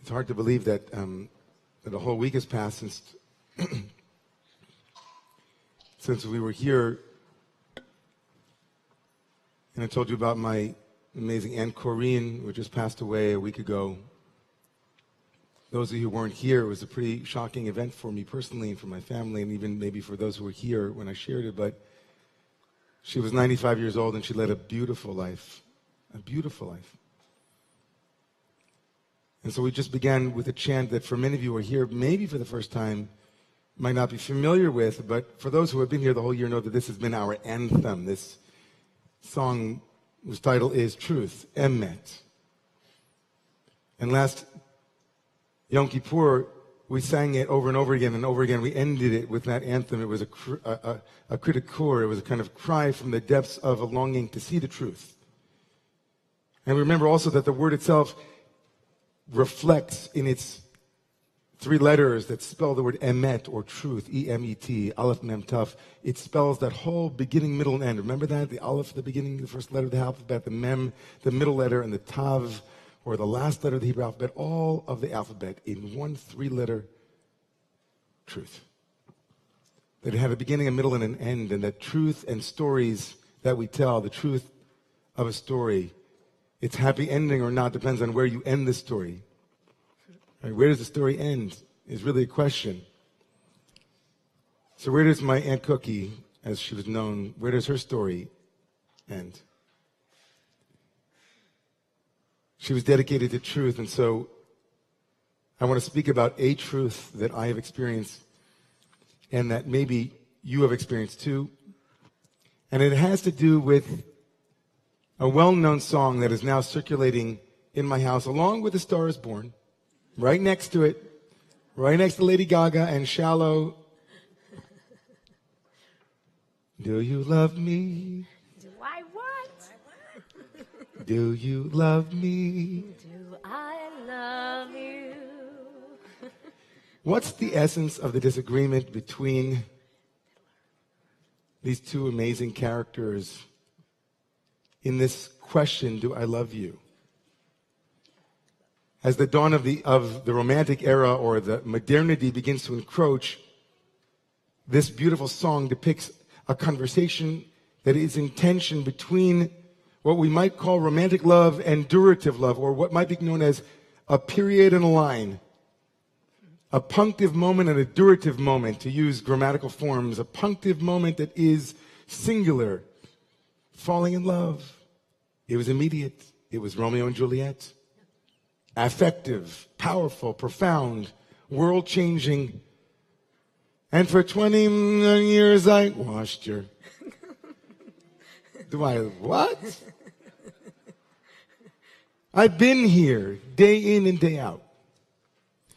It's hard to believe that that a whole week has passed since we were here. And I told you about my amazing Aunt Corinne, who just passed away a week ago. Those of you who weren't here, it was a pretty shocking event for me personally and for my family, and even maybe for those who were here when I shared it. But she was 95 years old, and she led a beautiful life. A beautiful life. And so we just began with a chant that for many of you who are here, maybe for the first time, might not be familiar with, but for those who have been here the whole year know that this has been our anthem. This song, whose title is Truth, Emet. And last Yom Kippur, we sang it over and over again and over again. We ended it with that anthem. It was a kritikkur. It was a kind of cry from the depths of a longing to see the truth. And remember also that the word itself reflects in its three letters that spell the word emet, or truth, E-M-E-T, Aleph, Mem, Taf. It spells that whole beginning, middle, and end. Remember that? The Aleph, the beginning, the first letter of the alphabet, the Mem, the middle letter, and the Tav, or the last letter of the Hebrew alphabet, all of the alphabet in one three-letter truth. That it had a beginning, a middle, and an end, and that truth and stories that we tell, the truth of a story, its happy ending or not depends on where you end the story. Right, where does the story end is really a question. So where does my Aunt Cookie, as she was known, where does her story end? She was dedicated to truth, and so I want to speak about a truth that I have experienced and that maybe you have experienced too. And it has to do with a well-known song that is now circulating in my house, along with A Star is Born, right next to it, right next to Lady Gaga and Shallow. Do you love me? Do I what? Do you love me? Do I love you? What's the essence of the disagreement between these two amazing characters in this question, do I love you? As the dawn of the romantic era or the modernity begins to encroach, this beautiful song depicts a conversation that is in tension between what we might call romantic love and durative love, or what might be known as a period and a line. A punctive moment and a durative moment, to use grammatical forms. A punctive moment that is singular. Falling in love. It was immediate. It was Romeo and Juliet. Affective, powerful, profound, world-changing. And for 20 years I watched her. Do I what? I've been here day in and day out.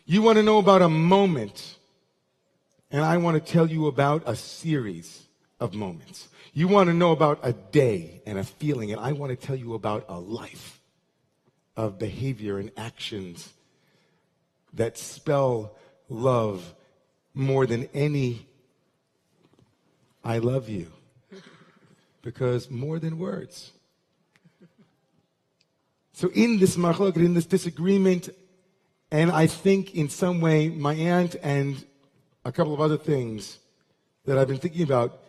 You want to know about a moment, and I want to tell you about a series of moments. You want to know about a day and a feeling, and I want to tell you about a life of behavior and actions that spell love more than any I love you. Because more than words. So in this machlok, in this disagreement, and I think in some way my aunt and a couple of other things that I've been thinking about,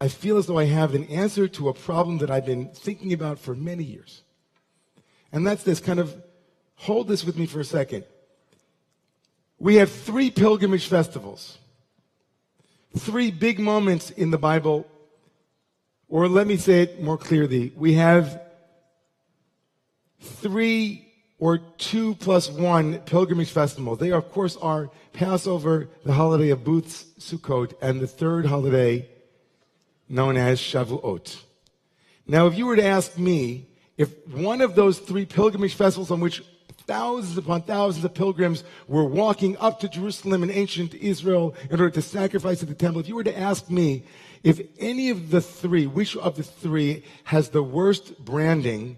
I feel as though I have an answer to a problem that I've been thinking about for many years. And that's this, kind of, hold this with me for a second. We have 3 pilgrimage festivals. 3 big moments in the Bible, or let me say it more clearly. We have 3 or 2 plus 1 pilgrimage festivals. They, of course, are Passover, the holiday of Booths, Sukkot, and the third holiday known as Shavuot. Now, if you were to ask me, if one of those 3 pilgrimage festivals on which thousands upon thousands of pilgrims were walking up to Jerusalem in ancient Israel in order to sacrifice at the temple, if you were to ask me if any of the 3, which of the 3 has the worst branding,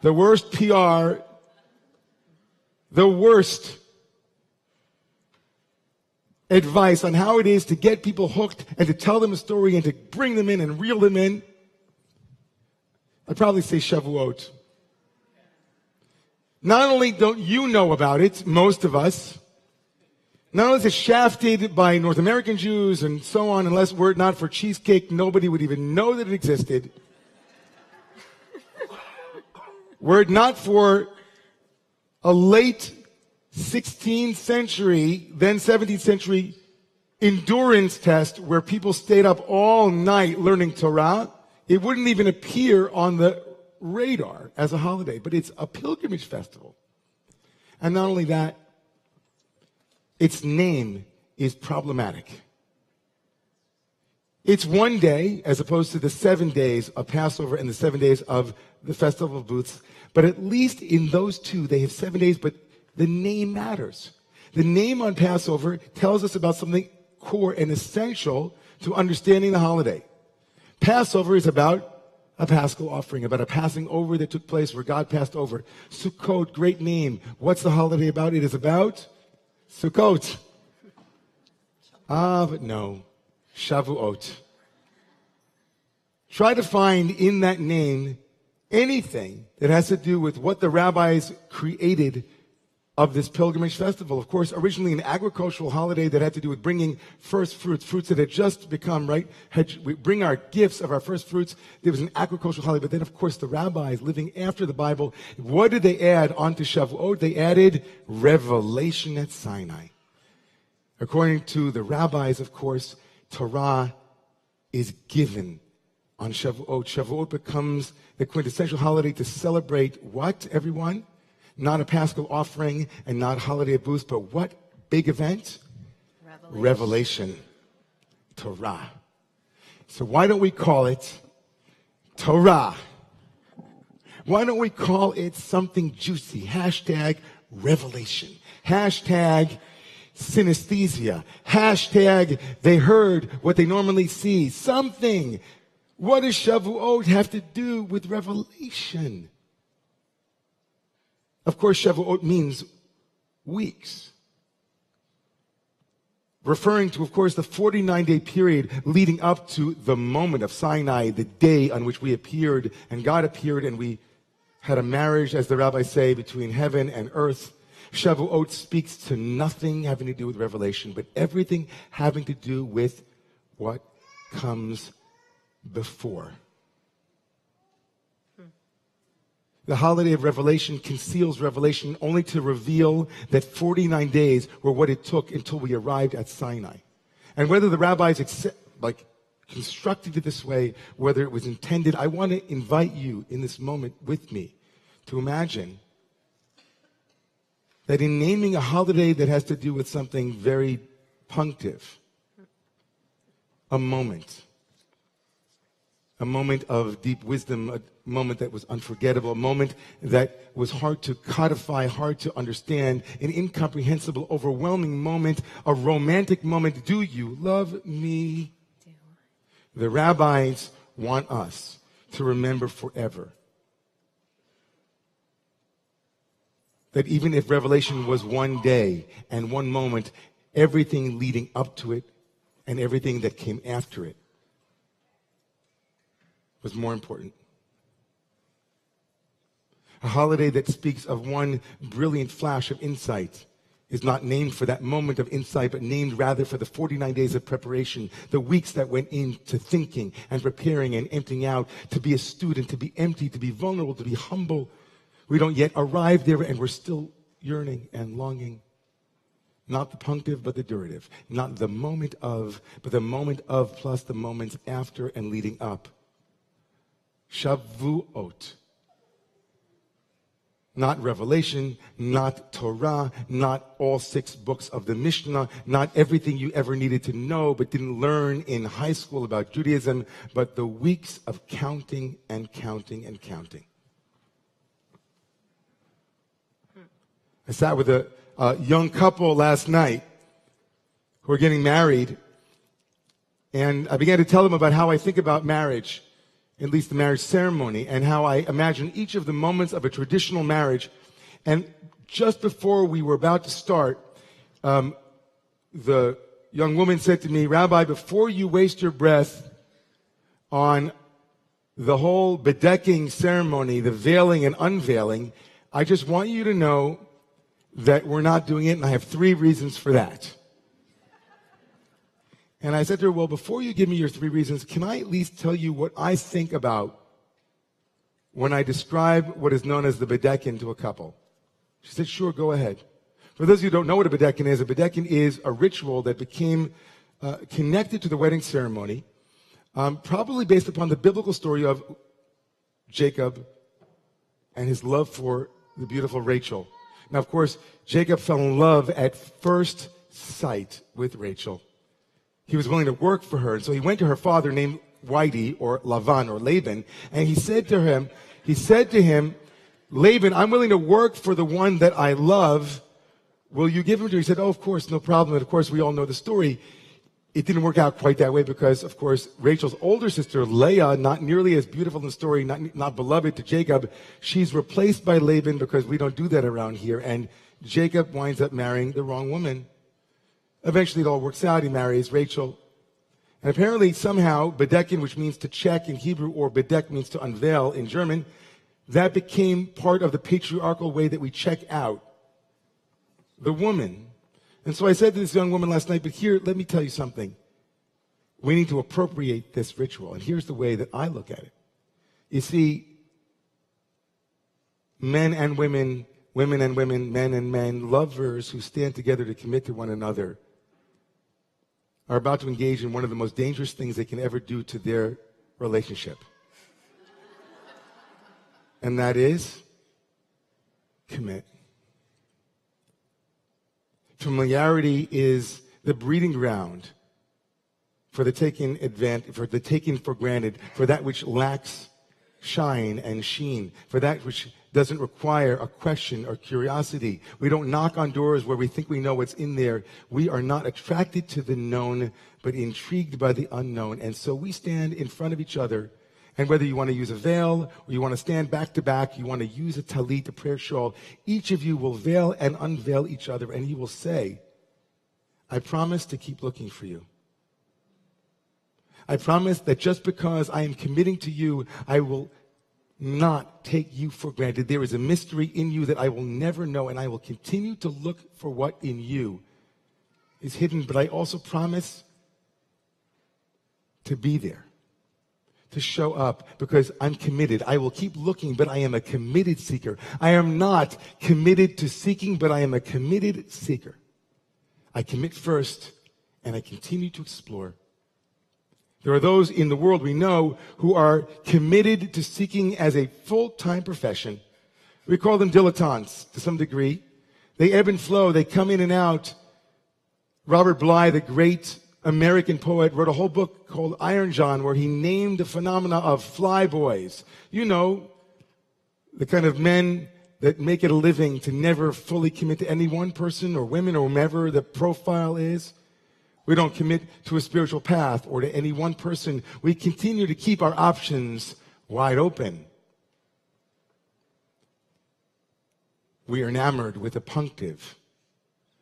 the worst PR, the worst advice on how it is to get people hooked and to tell them a story and to bring them in and reel them in, I'd probably say Shavuot. Not only don't you know about it, most of us, not only is it shafted by North American Jews and so on, unless were it not for cheesecake, nobody would even know that it existed. Were it not for a late 16th century, then 17th century endurance test where people stayed up all night learning Torah, it wouldn't even appear on the radar as a holiday, but it's a pilgrimage festival. And not only that, its name is problematic. It's one day as opposed to the 7 days of Passover and the 7 days of the Festival of Booths. But at least in those two, they have 7 days, but the name matters. The name on Passover tells us about something core and essential to understanding the holiday. Passover is about a paschal offering, about a passing over that took place where God passed over. Sukkot, great name. What's the holiday about? It is about Sukkot. But no. Shavuot. Try to find in that name anything that has to do with what the rabbis created of this pilgrimage festival. Of course, originally an agricultural holiday that had to do with bringing first fruits, fruits that had just become, right? We bring our gifts of our first fruits. There was an agricultural holiday. But then, of course, the rabbis living after the Bible, what did they add onto Shavuot? They added revelation at Sinai. According to the rabbis, of course, Torah is given on Shavuot. Shavuot becomes the quintessential holiday to celebrate what, everyone? Not a paschal offering and not a holiday of booths, but what big event? Revelation. Torah. So why don't we call it Torah? Why don't we call it something juicy? Hashtag revelation. Hashtag synesthesia. Hashtag they heard what they normally see. Something. What does Shavuot have to do with revelation? Of course, Shavuot means weeks. Referring to, of course, the 49-day period leading up to the moment of Sinai, the day on which we appeared, and God appeared, and we had a marriage, as the rabbis say, between heaven and earth. Shavuot speaks to nothing having to do with revelation, but everything having to do with what comes before. The holiday of revelation conceals revelation only to reveal that 49 days were what it took until we arrived at Sinai. And whether the rabbis constructed it this way, whether it was intended, I want to invite you in this moment with me to imagine that in naming a holiday that has to do with something very punctive, a moment of deep wisdom, a moment that was unforgettable, a moment that was hard to codify, hard to understand, an incomprehensible, overwhelming moment, a romantic moment. Do you love me? The rabbis want us to remember forever that even if revelation was one day and one moment, everything leading up to it and everything that came after it was more important. A holiday that speaks of one brilliant flash of insight is not named for that moment of insight, but named rather for the 49 days of preparation, the weeks that went into thinking and preparing and emptying out, to be a student, to be empty, to be vulnerable, to be humble. We don't yet arrive there, and we're still yearning and longing. Not the punctive, but the durative. Not the moment of, but the moment of plus the moments after and leading up. Shavuot. Not Revelation, not Torah, not all 6 books of the Mishnah, not everything you ever needed to know but didn't learn in high school about Judaism, but the weeks of counting and counting and counting. I sat with a young couple last night who are getting married, and I began to tell them about how I think about marriage, at least the marriage ceremony, and how I imagine each of the moments of a traditional marriage. And just before we were about to start, the young woman said to me, "Rabbi, before you waste your breath on the whole bedecking ceremony, the veiling and unveiling, I just want you to know that we're not doing it, and I have 3 reasons for that. And I said to her, well, before you give me your 3 reasons, can I at least tell you what I think about when I describe what is known as the bedekin to a couple? She said, sure, go ahead. For those of you who don't know what a bedekin is a ritual that became connected to the wedding ceremony, probably based upon the biblical story of Jacob and his love for the beautiful Rachel. Now, of course, Jacob fell in love at first sight with Rachel. He was willing to work for her, and so he went to her father named Whitey, or Lavan, or Laban, and he said to him, Laban, I'm willing to work for the one that I love. Will you give him to me? He said, oh, of course, no problem. And of course, we all know the story. It didn't work out quite that way because, of course, Rachel's older sister, Leah, not nearly as beautiful in the story, not beloved to Jacob, she's replaced by Laban because we don't do that around here. And Jacob winds up marrying the wrong woman. Eventually, it all works out. He marries Rachel. And apparently, somehow, bedekin, which means to check in Hebrew, or bedek means to unveil in German, that became part of the patriarchal way that we check out the woman. And so I said to this young woman last night, but here, let me tell you something. We need to appropriate this ritual. And here's the way that I look at it. You see, men and women, women and women, men and men, lovers who stand together to commit to one another are about to engage in one of the most dangerous things they can ever do to their relationship. And that is commit. Familiarity is the breeding ground for the taking for granted, for that which lacks shine and sheen, for that which doesn't require a question or curiosity. We don't knock on doors where we think we know what's in there. We are not attracted to the known, but intrigued by the unknown. And so we stand in front of each other. And whether you want to use a veil, or you want to stand back to back, you want to use a talit, a prayer shawl, each of you will veil and unveil each other, and you will say, I promise to keep looking for you. I promise that just because I am committing to you, I will not take you for granted. There is a mystery in you that I will never know, and I will continue to look for what in you is hidden. But I also promise to be there, to show up, because I'm committed. I will keep looking, but I am a committed seeker. I am not committed to seeking, but I am a committed seeker. I commit first, and I continue to explore. There are those in the world we know who are committed to seeking as a full-time profession. We call them dilettantes to some degree. They ebb and flow. They come in and out. Robert Bly, the great American poet, wrote a whole book called Iron John, where he named the phenomena of flyboys. You know, the kind of men that make it a living to never fully commit to any one person or women or whomever the profile is. We don't commit to a spiritual path or to any one person. We continue to keep our options wide open. We are enamored with the punctive,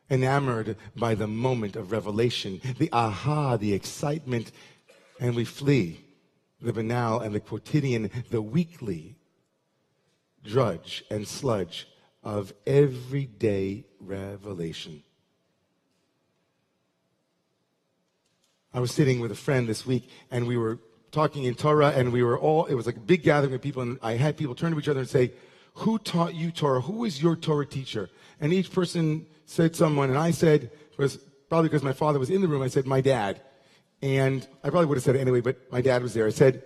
enamored by the moment of revelation, the aha, the excitement, and we flee the banal and the quotidian, the weekly drudge and sludge of everyday revelation. I was sitting with a friend this week, and we were talking in Torah, and it was like a big gathering of people, and I had people turn to each other and say, who taught you Torah? Who was your Torah teacher? And each person said someone, and I said, probably because my father was in the room, I said, my dad. And I probably would have said it anyway, but my dad was there. I said,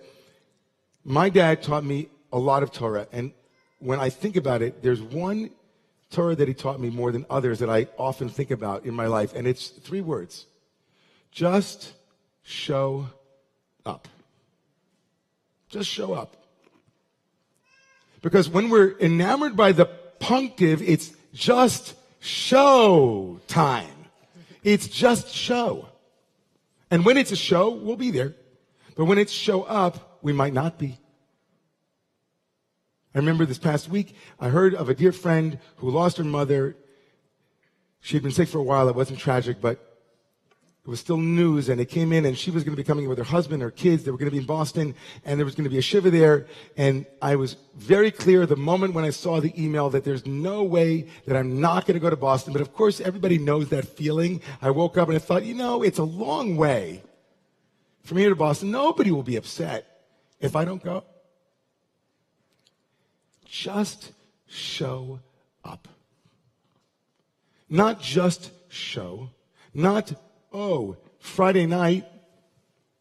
my dad taught me a lot of Torah, and when I think about it, there's one Torah that he taught me more than others that I often think about in my life, and it's 3 words. Just show up. Just show up. Because when we're enamored by the punctive, it's just show time. It's just show. And when it's a show, we'll be there. But when it's show up, we might not be. I remember this past week, I heard of a dear friend who lost her mother. She had been sick for a while. It wasn't tragic, but It was still news, and it came in, and she was going to be coming with her husband, her kids. They were going to be in Boston, and there was going to be a shiva there. And I was very clear the moment when I saw the email that there's no way that I'm not going to go to Boston. But of course, everybody knows that feeling. I woke up and I thought, it's a long way from here to Boston. Nobody will be upset if I don't go. Just show up. Not just show. Not, Friday night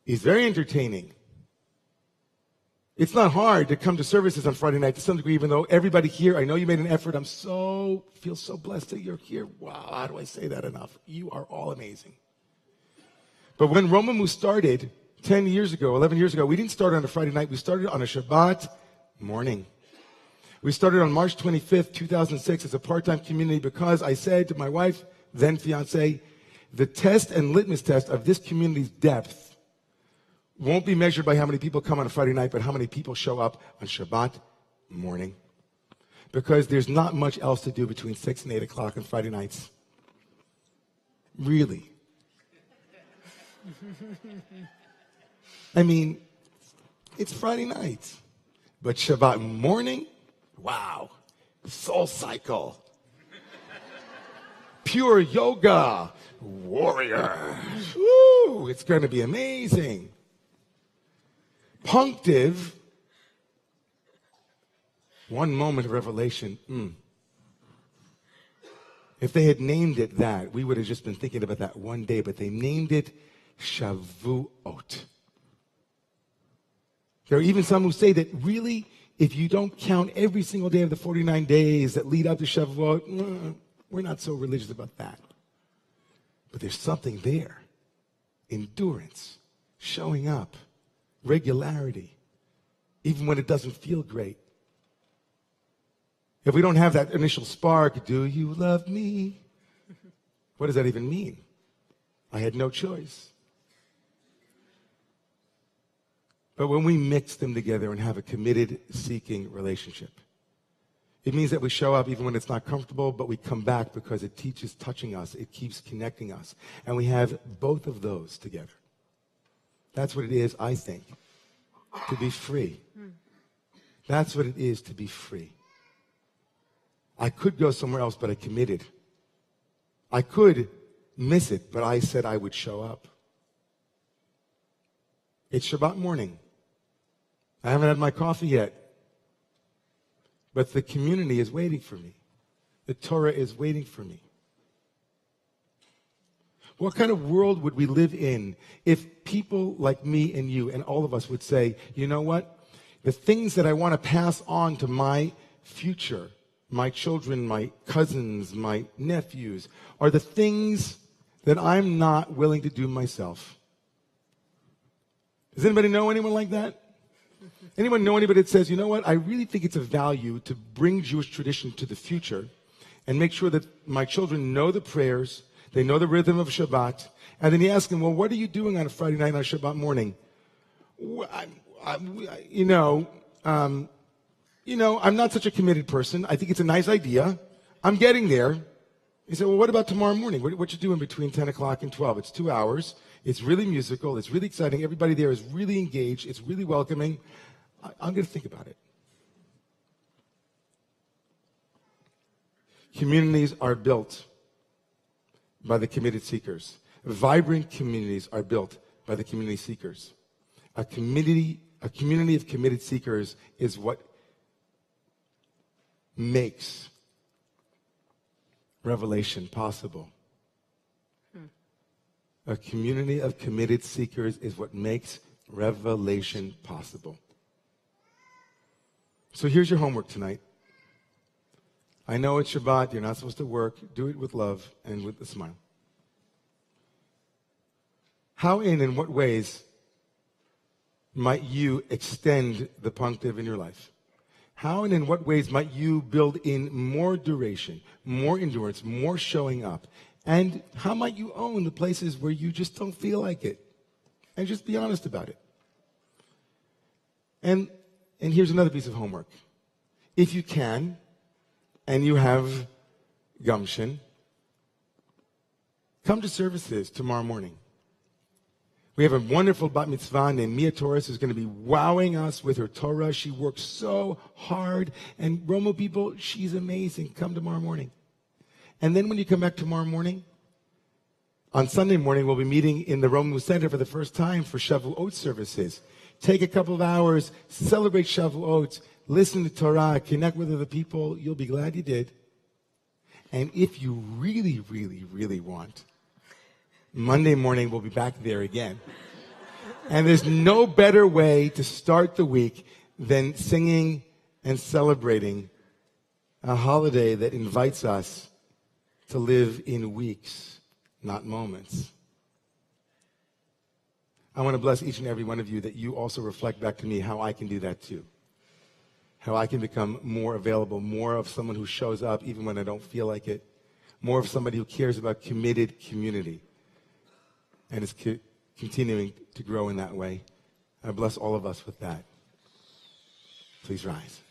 is very entertaining. It's not hard to come to services on Friday night to some degree, even though everybody here, I know you made an effort. Feel so blessed that you're here. Wow, how do I say that enough? You are all amazing. But when Romamu started 10 years ago, 11 years ago, we didn't start on a Friday night. We started on a Shabbat morning. We started on March 25th, 2006 as a part-time community because I said to my wife, then fiance, the test and litmus test of this community's depth won't be measured by how many people come on a Friday night, but how many people show up on Shabbat morning. Because there's not much else to do between 6 and 8 o'clock on Friday nights. Really. I mean, it's Friday night. But Shabbat morning, wow, soul cycle. Pure yoga, warrior. Woo, it's going to be amazing. Punctive, one moment of revelation. If they had named it that, we would have just been thinking about that one day, but they named it Shavuot. There are even some who say that really, if you don't count every single day of the 49 days that lead up to Shavuot, we're not so religious about that. But there's something there. Endurance, showing up, regularity, even when it doesn't feel great. If we don't have that initial spark, do you love me? What does that even mean? I had no choice. But when we mix them together and have a committed, seeking relationship, it means that we show up even when it's not comfortable, but we come back because it teaches touching us. It keeps connecting us. And we have both of those together. That's what it is, I think, to be free. That's what it is to be free. I could go somewhere else, but I committed. I could miss it, but I said I would show up. It's Shabbat morning. I haven't had my coffee yet. But the community is waiting for me. The Torah is waiting for me. What kind of world would we live in if people like me and you and all of us would say, you know what? The things that I want to pass on to my future, my children, my cousins, my nephews, are the things that I'm not willing to do myself. Does anybody know anyone like that? Anyone know anybody that says, you know what, I really think it's a value to bring Jewish tradition to the future and make sure that my children know the prayers, they know the rhythm of Shabbat, and then you ask them, well, what are you doing on a Friday night on Shabbat morning? I'm not such a committed person. I think it's a nice idea. I'm getting there. You say, well, what about tomorrow morning? What you doing between 10 o'clock and 12? It's 2 hours. It's really musical. It's really exciting. Everybody there is really engaged. It's really welcoming. I'm going to think about it. Communities are built by the committed seekers. Vibrant communities are built by the community seekers. A community of committed seekers is what makes revelation possible. A community of committed seekers is what makes revelation possible. So here's your homework tonight. I know it's Shabbat. You're not supposed to work. Do it with love and with a smile. How and what ways might you extend the punctive in your life? How and in what ways might you build in more duration, more endurance, more showing up? And how might you own the places where you just don't feel like it? And just be honest about it. And here's another piece of homework. If you can, and you have gumption, come to services tomorrow morning. We have a wonderful bat mitzvah named Mia Torres who's going to be wowing us with her Torah. She works so hard. And Romo people, she's amazing. Come tomorrow morning. And then when you come back tomorrow morning, on Sunday morning, we'll be meeting in the Romo Center for the first time for Shavuot services. Take a couple of hours, celebrate Shavuot, listen to Torah, connect with other people. You'll be glad you did. And if you really, really, really want, Monday morning, we'll be back there again. And there's no better way to start the week than singing and celebrating a holiday that invites us to live in weeks, not moments. I want to bless each and every one of you that you also reflect back to me how I can do that too. How I can become more available, more of someone who shows up even when I don't feel like it, more of somebody who cares about committed community. And is continuing to grow in that way. I bless all of us with that. Please rise.